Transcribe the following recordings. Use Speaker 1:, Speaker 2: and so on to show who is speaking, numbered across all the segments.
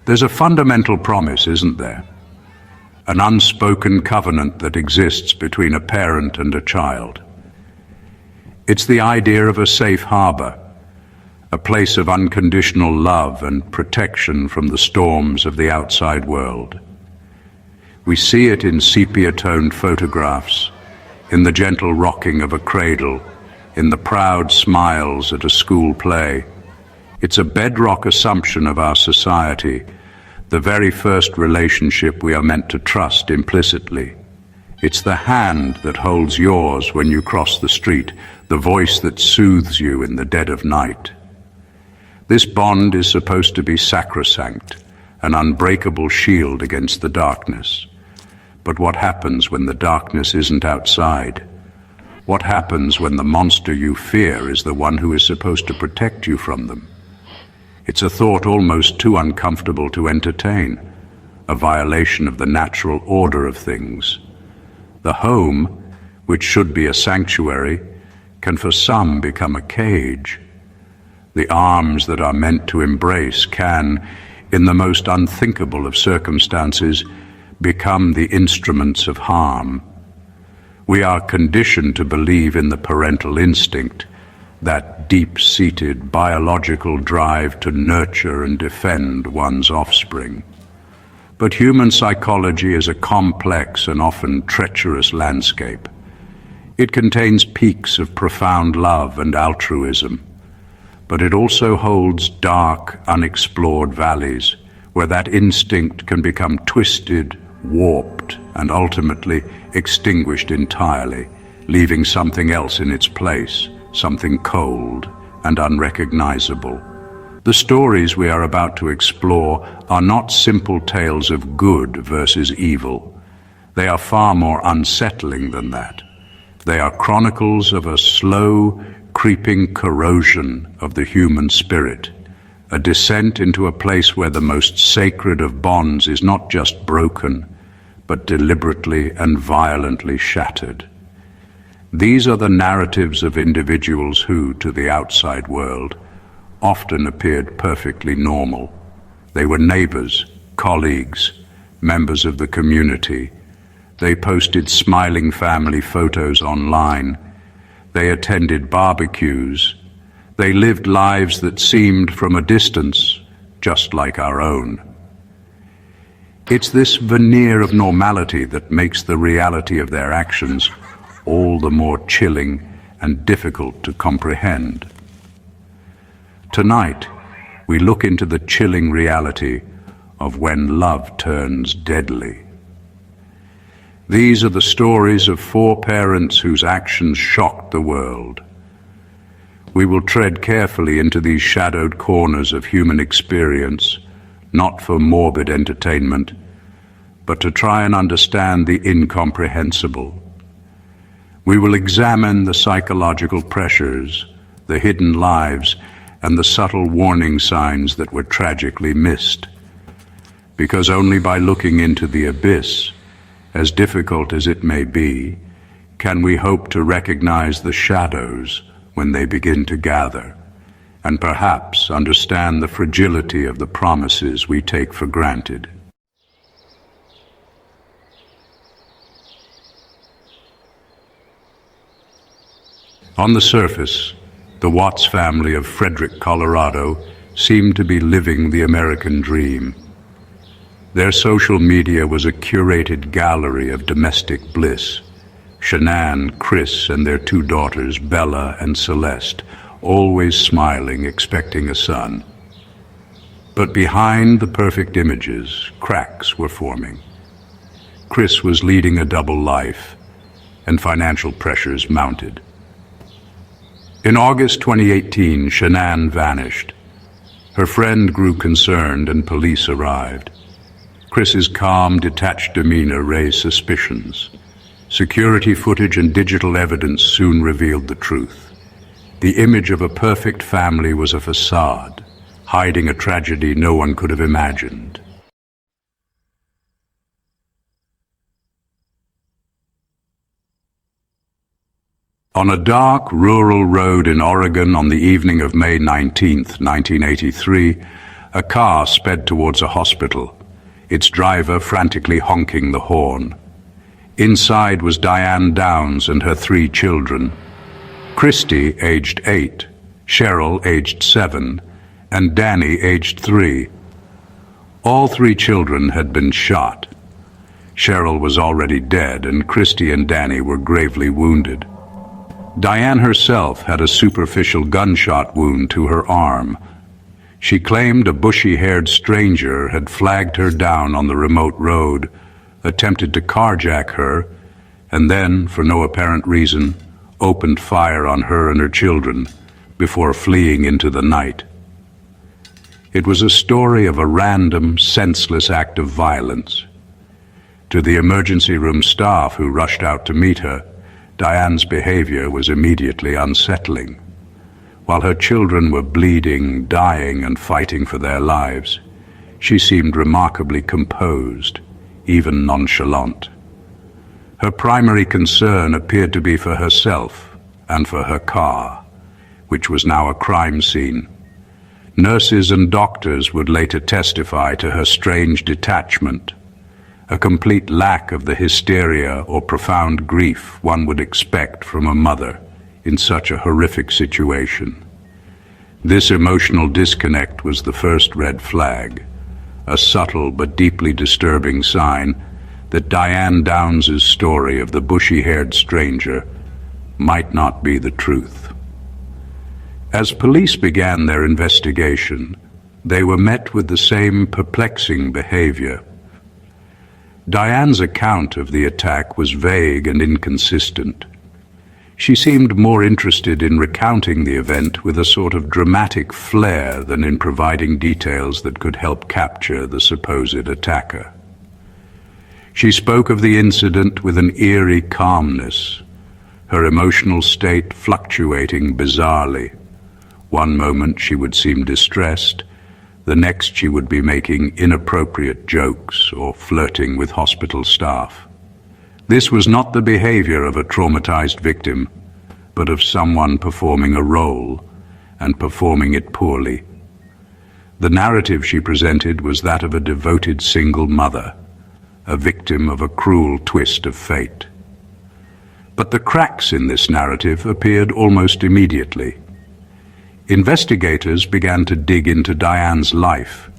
Speaker 1: There's a fundamental promise, isn't there? An unspoken covenant that exists between a parent and a child. It's the idea of a safe harbor, a place of unconditional love and protection from the storms of the outside world. We see it in sepia-toned photographs, in the gentle rocking of a cradle, in the proud smiles at a school play. It's a bedrock assumption of our society, the very first relationship we are meant to trust implicitly. It's the hand that holds yours when you cross the street, the voice that soothes you in the dead of night. This bond is supposed to be sacrosanct, an unbreakable shield against the darkness. But what happens when the darkness isn't outside? What happens when the monster you fear is the one who is supposed to protect you from them? It's a thought almost too uncomfortable to entertain, a violation of the natural order of things. The home, which should be a sanctuary, can for some become a cage. The arms that are meant to embrace can, in the most unthinkable of circumstances, become the instruments of harm. We are conditioned to believe in the parental instinct, that deep-seated biological drive to nurture and defend one's offspring. But human psychology is a complex and often treacherous landscape. It contains peaks of profound love and altruism, but it also holds dark, unexplored valleys where that instinct can become twisted, warped, and ultimately extinguished entirely, leaving something else in its place, something cold and unrecognizable. The stories we are about to explore are not simple tales of good versus evil. They are far more unsettling than that. They are chronicles of a slow, creeping corrosion of the human spirit, a descent into a place where the most sacred of bonds is not just broken, but deliberately and violently shattered. These are the narratives of individuals who, to the outside world, often appeared perfectly normal. They were neighbors, colleagues, members of the community. They posted smiling family photos online. They attended barbecues. They lived lives that seemed, from a distance, just like our own. It's this veneer of normality that makes the reality of their actions all the more chilling and difficult to comprehend. Tonight, we look into the chilling reality of when love turns deadly. These are the stories of 4 parents whose actions shocked the world. We will tread carefully into these shadowed corners of human experience, not for morbid entertainment, but to try and understand the incomprehensible. We will examine the psychological pressures, the hidden lives, and the subtle warning signs that were tragically missed. Because only by looking into the abyss, as difficult as it may be, can we hope to recognize the shadows when they begin to gather, and perhaps understand the fragility of the promises we take for granted. On the surface, the Watts family of Frederick, Colorado, seemed to be living the American dream. Their social media was a curated gallery of domestic bliss. Shanann, Chris, and their 2 daughters, Bella and Celeste, always smiling, expecting a son. But behind the perfect images, cracks were forming. Chris was leading a double life, and financial pressures mounted. In August 2018, Shanann vanished. Her friend grew concerned and police arrived. Chris's calm, detached demeanor raised suspicions. Security footage and digital evidence soon revealed the truth. The image of a perfect family was a facade, hiding a tragedy no one could have imagined. On a dark, rural road in Oregon on the evening of May 19, 1983, A car sped towards a hospital, its driver frantically honking the horn. Inside was Diane Downs and her 3 children. Christy, aged 8, Cheryl, aged 7, and Danny, aged 3. All 3 children had been shot. Cheryl was already dead, and Christy and Danny were gravely wounded. Diane herself had a superficial gunshot wound to her arm. She claimed a bushy-haired stranger had flagged her down on the remote road, attempted to carjack her, and then, for no apparent reason, opened fire on her and her children before fleeing into the night. It was a story of a random, senseless act of violence. To the emergency room staff who rushed out to meet her, Diane's behavior was immediately unsettling. While her children were bleeding, dying, and fighting for their lives, she seemed remarkably composed, even nonchalant. Her primary concern appeared to be for herself and for her car, which was now a crime scene. Nurses and doctors would later testify to her strange detachment, a complete lack of the hysteria or profound grief one would expect from a mother in such a horrific situation. This emotional disconnect was the first red flag, a subtle but deeply disturbing sign that Diane Downs' story of the bushy-haired stranger might not be the truth. As police began their investigation, they were met with the same perplexing behavior. Diane's account of the attack was vague and inconsistent. She seemed more interested in recounting the event with a sort of dramatic flair than in providing details that could help capture the supposed attacker. She spoke of the incident with an eerie calmness, her emotional state fluctuating bizarrely. One moment she would seem distressed, the next she would be making inappropriate jokes or flirting with hospital staff. This was not the behavior of a traumatized victim, but of someone performing a role, and performing it poorly. The narrative she presented was that of a devoted single mother, a victim of a cruel twist of fate. But the cracks in this narrative appeared almost immediately. Investigators began to dig into Diane's life,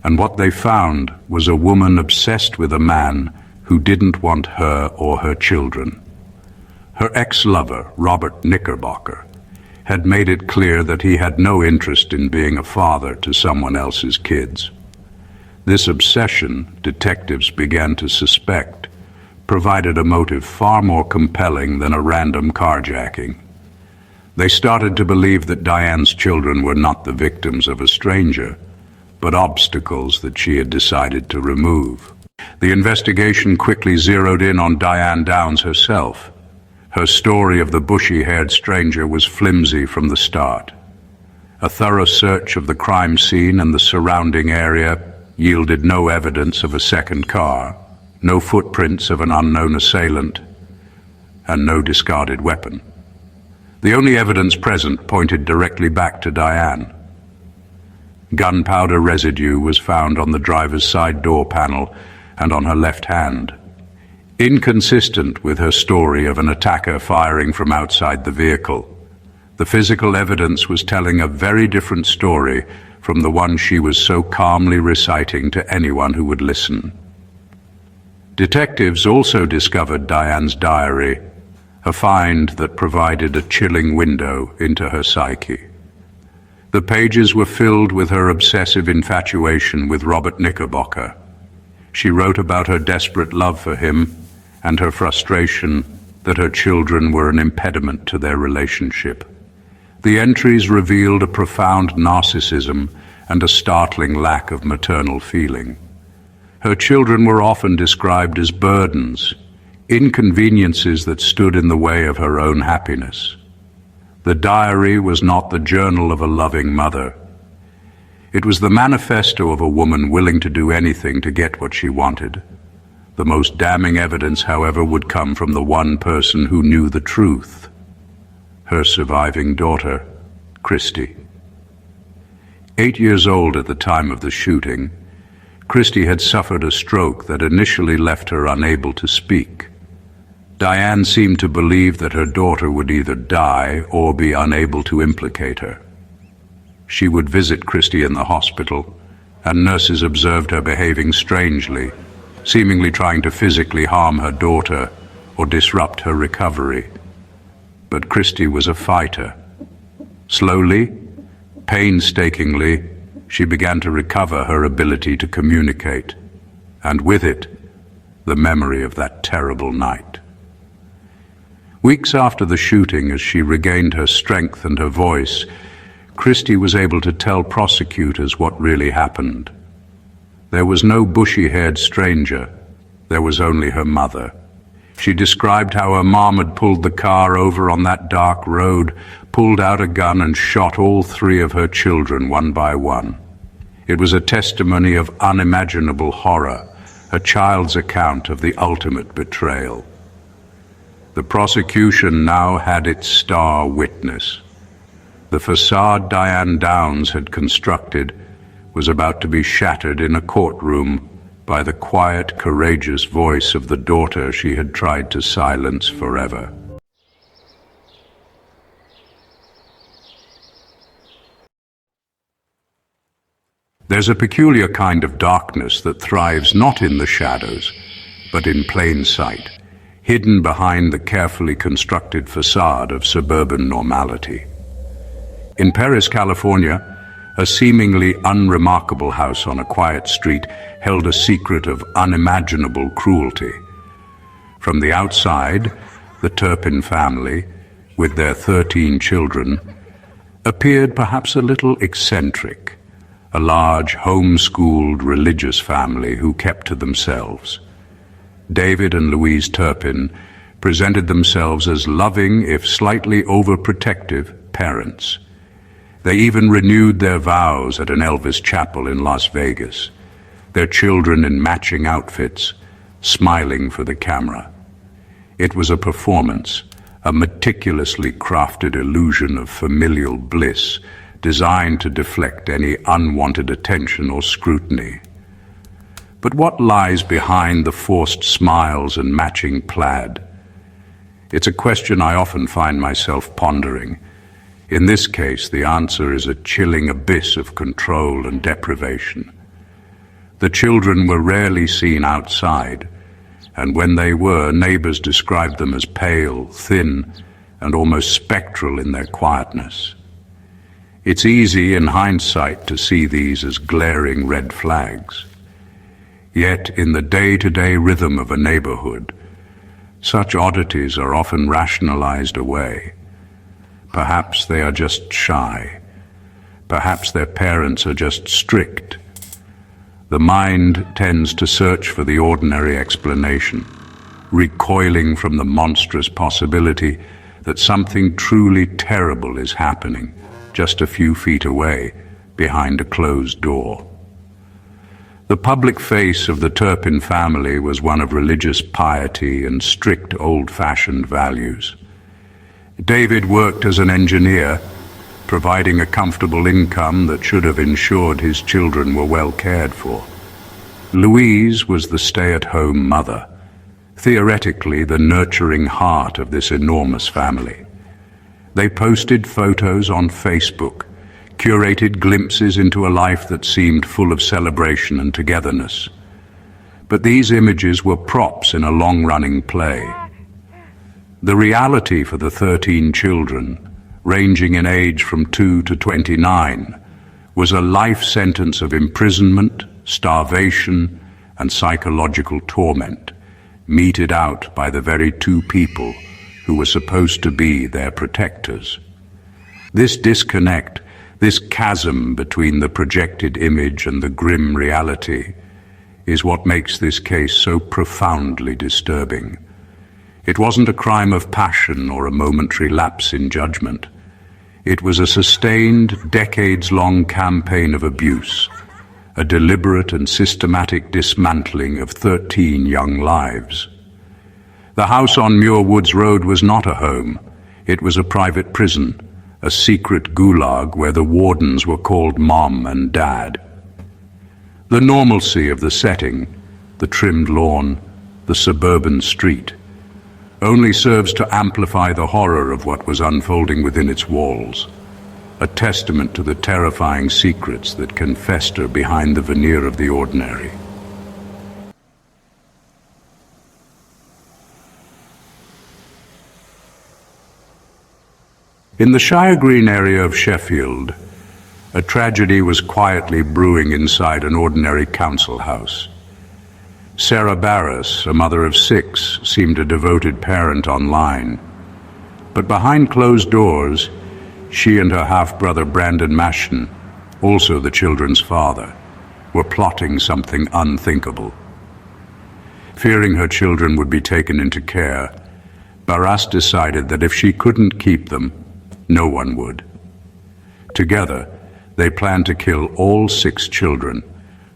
Speaker 1: and what they found was a woman obsessed with a man who didn't want her or her children. Her ex-lover, Robert Knickerbocker, had made it clear that he had no interest in being a father to someone else's kids. This obsession, detectives began to suspect, provided a motive far more compelling than a random carjacking. They started to believe that Diane's children were not the victims of a stranger, but obstacles that she had decided to remove. The investigation quickly zeroed in on Diane Downs herself. Her story of the bushy-haired stranger was flimsy from the start. A thorough search of the crime scene and the surrounding area yielded no evidence of a second car, no footprints of an unknown assailant, and no discarded weapon. The only evidence present pointed directly back to Diane. Gunpowder residue was found on the driver's side door panel and on her left hand, inconsistent with her story of an attacker firing from outside the vehicle. The physical evidence was telling a very different story from the one she was so calmly reciting to anyone who would listen. Detectives also discovered Diane's diary, a find that provided a chilling window into her psyche. The pages were filled with her obsessive infatuation with Robert Knickerbocker. She wrote about her desperate love for him and her frustration that her children were an impediment to their relationship. The entries revealed a profound narcissism and a startling lack of maternal feeling. Her children were often described as burdens, inconveniences that stood in the way of her own happiness. The diary was not the journal of a loving mother. It was the manifesto of a woman willing to do anything to get what she wanted. The most damning evidence, however, would come from the one person who knew the truth, her surviving daughter, Christy. 8 years old at the time of the shooting, Christy had suffered a stroke that initially left her unable to speak. Diane seemed to believe that her daughter would either die or be unable to implicate her. She would visit Christy in the hospital, and nurses observed her behaving strangely, seemingly trying to physically harm her daughter or disrupt her recovery. But Christy was a fighter. Slowly, painstakingly, she began to recover her ability to communicate, and with it, the memory of that terrible night. Weeks after the shooting, as she regained her strength and her voice, Christy was able to tell prosecutors what really happened. There was no bushy-haired stranger. There was only her mother. She described how her mom had pulled the car over on that dark road, pulled out a gun and shot all 3 of her children one by one. It was a testimony of unimaginable horror, a child's account of the ultimate betrayal. The prosecution now had its star witness. The facade Diane Downs had constructed was about to be shattered in a courtroom by the quiet, courageous voice of the daughter she had tried to silence forever. There's a peculiar kind of darkness that thrives not in the shadows, but in plain sight, hidden behind the carefully constructed facade of suburban normality. In Paris, California, a seemingly unremarkable house on a quiet street held a secret of unimaginable cruelty. From the outside, the Turpin family, with their 13 children, appeared perhaps a little eccentric, a large, home-schooled religious family who kept to themselves. David and Louise Turpin presented themselves as loving, if slightly overprotective, parents. They even renewed their vows at an Elvis chapel in Las Vegas, their children in matching outfits, smiling for the camera. It was a performance, a meticulously crafted illusion of familial bliss designed to deflect any unwanted attention or scrutiny. But what lies behind the forced smiles and matching plaid? It's a question I often find myself pondering. In this case, the answer is a chilling abyss of control and deprivation. The children were rarely seen outside, and when they were, neighbors described them as pale, thin, and almost spectral in their quietness. It's easy in hindsight to see these as glaring red flags. Yet, in the day-to-day rhythm of a neighborhood, such oddities are often rationalized away. Perhaps they are just shy. Perhaps their parents are just strict. The mind tends to search for the ordinary explanation, recoiling from the monstrous possibility that something truly terrible is happening just a few feet away, behind a closed door. The public face of the Turpin family was one of religious piety and strict old-fashioned values. David worked as an engineer, providing a comfortable income that should have ensured his children were well cared for. Louise was the stay-at-home mother, theoretically the nurturing heart of this enormous family. They posted photos on Facebook, curated glimpses into a life that seemed full of celebration and togetherness. But these images were props in a long-running play. The reality for the 13 children, ranging in age from 2 to 29, was a life sentence of imprisonment, starvation, and psychological torment, meted out by the very 2 people who were supposed to be their protectors. This disconnect, this chasm between the projected image and the grim reality, is what makes this case so profoundly disturbing. It wasn't a crime of passion or a momentary lapse in judgment. It was a sustained, decades-long campaign of abuse, a deliberate and systematic dismantling of 13 young lives. The house on Muir Woods Road was not a home. It was a private prison, a secret gulag where the wardens were called Mom and Dad. The normalcy of the setting, the trimmed lawn, the suburban street, only serves to amplify the horror of what was unfolding within its walls, a testament to the terrifying secrets that can fester behind the veneer of the ordinary. In the Shire Green area of Sheffield, a tragedy was quietly brewing inside an ordinary council house. Sarah Barrass, a mother of 6, seemed a devoted parent online. But behind closed doors, she and her half-brother Brandon Machin, also the children's father, were plotting something unthinkable. Fearing her children would be taken into care, Barrass decided that if she couldn't keep them, no one would. Together, they planned to kill all 6 children,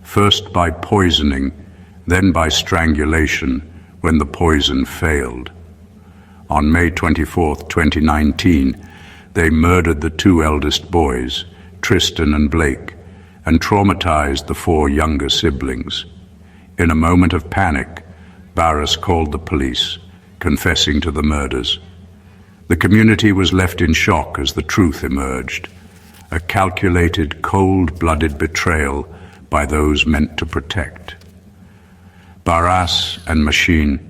Speaker 1: first by poisoning, then by strangulation when the poison failed. On May 24, 2019, they murdered the 2 eldest boys, Tristan and Blake, and traumatized the 4 younger siblings. In a moment of panic, Barrass called the police, confessing to the murders. The community was left in shock as the truth emerged, a calculated, cold-blooded betrayal by those meant to protect. Barrass and Machin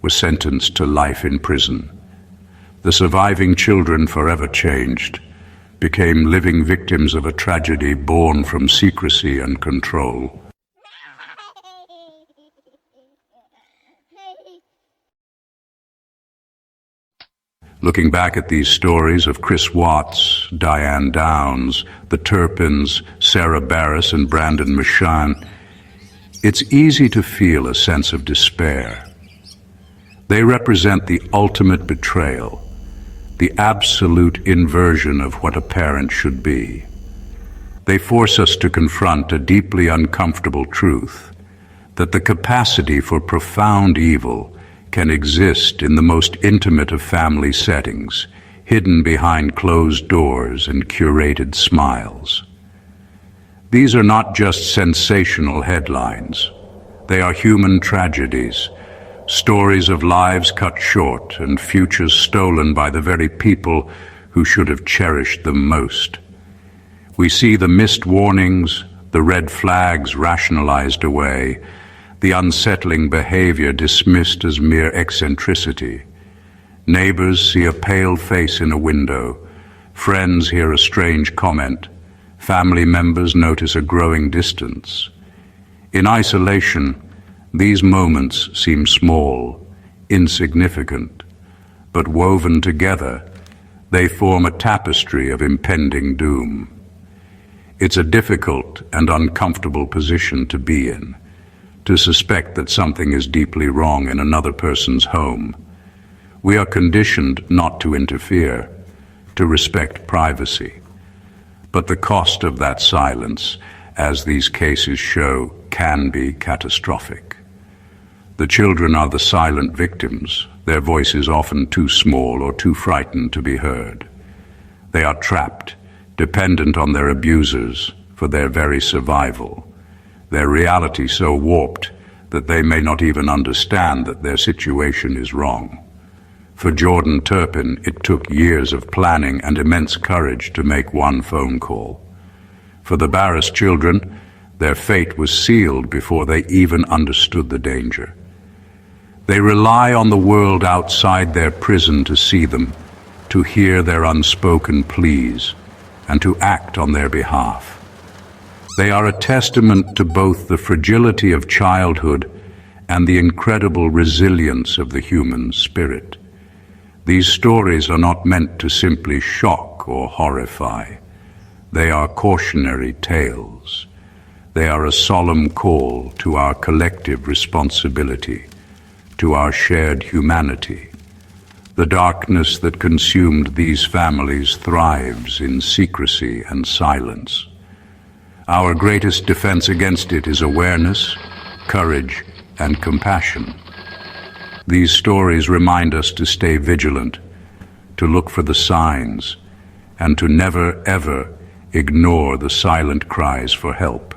Speaker 1: were sentenced to life in prison. The surviving children, forever changed, became living victims of a tragedy born from secrecy and control. Looking back at these stories of Chris Watts, Diane Downs, the Turpins, Sarah Barrass, and Brandon Machin, it's easy to feel a sense of despair. They represent the ultimate betrayal, the absolute inversion of what a parent should be. They force us to confront a deeply uncomfortable truth, that the capacity for profound evil can exist in the most intimate of family settings, hidden behind closed doors and curated smiles. These are not just sensational headlines. They are human tragedies, stories of lives cut short and futures stolen by the very people who should have cherished them most. We see the missed warnings, the red flags rationalized away, the unsettling behavior dismissed as mere eccentricity. Neighbors see a pale face in a window, friends hear a strange comment, family members notice a growing distance. In isolation, these moments seem small, insignificant, but woven together, they form a tapestry of impending doom. It's a difficult and uncomfortable position to be in, to suspect that something is deeply wrong in another person's home. We are conditioned not to interfere, to respect privacy. But the cost of that silence, as these cases show, can be catastrophic. The children are the silent victims, their voices often too small or too frightened to be heard. They are trapped, dependent on their abusers for their very survival, their reality so warped that they may not even understand that their situation is wrong. For Jordan Turpin, it took years of planning and immense courage to make one phone call. For the Barrass children, their fate was sealed before they even understood the danger. They rely on the world outside their prison to see them, to hear their unspoken pleas, and to act on their behalf. They are a testament to both the fragility of childhood and the incredible resilience of the human spirit. These stories are not meant to simply shock or horrify. They are cautionary tales. They are a solemn call to our collective responsibility, to our shared humanity. The darkness that consumed these families thrives in secrecy and silence. Our greatest defense against it is awareness, courage, and compassion. These stories remind us to stay vigilant, to look for the signs, and to never, ever ignore the silent cries for help.